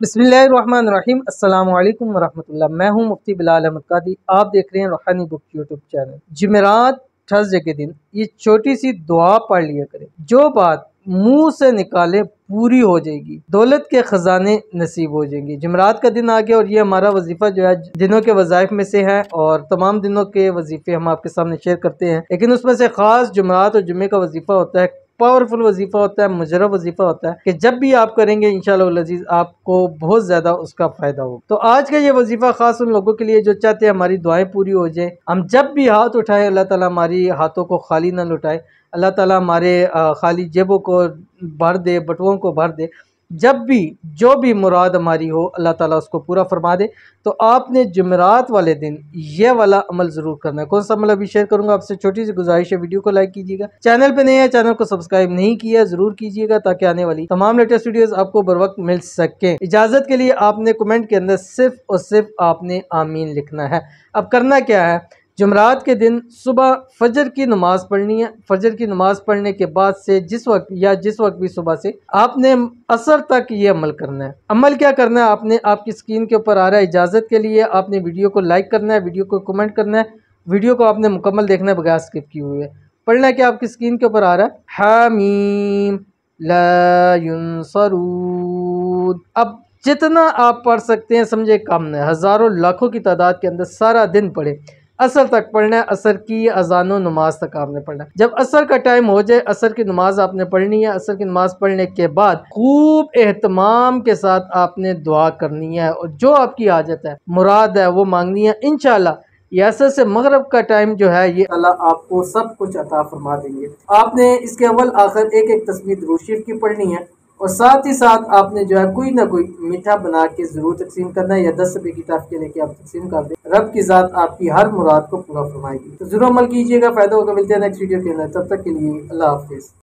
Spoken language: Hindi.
बिस्मिल्लाहिर्रहमानिर्रहीम। अस्सलामु अलैकुम वरहमतुल्लाह। मैं हूं मुफ्ती बिलाल अहमद कादी। आप देख रहे हैं रूहानी बुक यूट्यूब चैनल। जुमेरात थर्सडे के दिन ये छोटी सी दुआ पढ़ लिया करें। जो बात मुंह से निकाले पूरी हो जाएगी, दौलत के खजाने नसीब हो जाएंगी। जुमेरात का दिन आ गया और ये हमारा वजीफा जो है दिनों के वज़ाइफ में से है और तमाम दिनों के वजीफे हम आपके सामने शेयर करते हैं, लेकिन उसमें से खास जुमेरात और जुम्मे का वजीफा होता है, पावरफुल वजीफा होता है, मुजरब वजीफा होता है कि जब भी आप करेंगे इंशाअल्लाह अज़ीज़ आपको बहुत ज़्यादा उसका फ़ायदा हो। तो आज का ये वजीफा ख़ास उन लोगों के लिए जो चाहते हैं हमारी दुआएं पूरी हो जाए। हम जब भी हाथ उठाएं अल्लाह ताला हमारी हाथों को खाली ना लुटाए, अल्लाह ताला हमारे खाली जेबों को भर दे, बटुओं को भर दे। जब भी जो भी मुराद हमारी हो अल्लाह ताला उसको पूरा फरमा दे। तो आपने जुमेरात वाले दिन ये वाला अमल ज़रूर करना है। कौन सा अमल अभी शेयर करूंगा आपसे, छोटी सी गुजारिश है, वीडियो को लाइक कीजिएगा, चैनल पे नए हैं चैनल को सब्सक्राइब नहीं किया ज़रूर कीजिएगा ताकि आने वाली तमाम लेटेस्ट वीडियोस आपको बर वक्त मिल सके। इजाज़त के लिए आपने कमेंट के अंदर सिर्फ और सिर्फ आपने आमीन लिखना है। अब करना क्या है, जुमरात के दिन सुबह फजर की नमाज़ पढ़नी है। फजर की नमाज़ पढ़ने के बाद से जिस वक्त भी सुबह से आपने असर तक ये अमल करना है। अमल क्या करना है, आपने आपकी स्क्रीन के ऊपर आ रहा है, इजाज़त के लिए आपने वीडियो को लाइक करना है, वीडियो को कमेंट करना है, वीडियो को आपने मुकम्मल देखना है बगैर स्किप किए हुए। पढ़ना है क्या, आपकी स्क्रीन के ऊपर आ रहा है हामीम ला युनसरून। अब जितना आप पढ़ सकते हैं समझे कम है, हज़ारों लाखों की तादाद के अंदर सारा दिन पढ़े, असर तक पढ़ना है। असर की अजानो नमाज तक आपने पढ़ना है। जब असर का टाइम हो जाए असर की नमाज आपने पढ़नी है। असर की नमाज पढ़ने के बाद खूब एहतमाम के साथ आपने दुआ करनी है और जो आपकी हाजत है, मुराद है, वो मांगनी है। इंशाल्लाह ये असर से मगरब का टाइम जो है ये अल्लाह आपको सब कुछ अता फरमा देंगे। आपने इसके अव्वल आखिर एक एक तस्बीह दुरूद शरीफ की पढ़नी है और साथ ही साथ आपने जो है कोई ना कोई मीठा बना के जरूर तकसीम करना है, या 10 रुपए की टाफ के लेके आप तकसीम कर दें। रब की ज़ात आपकी हर मुराद को पूरा फरमाएगी। तो जरूर अमल कीजिएगा, फायदा होगा। मिलते हैं नेक्स्ट वीडियो के अंदर, तब तक के लिए अल्लाह हाफिज़।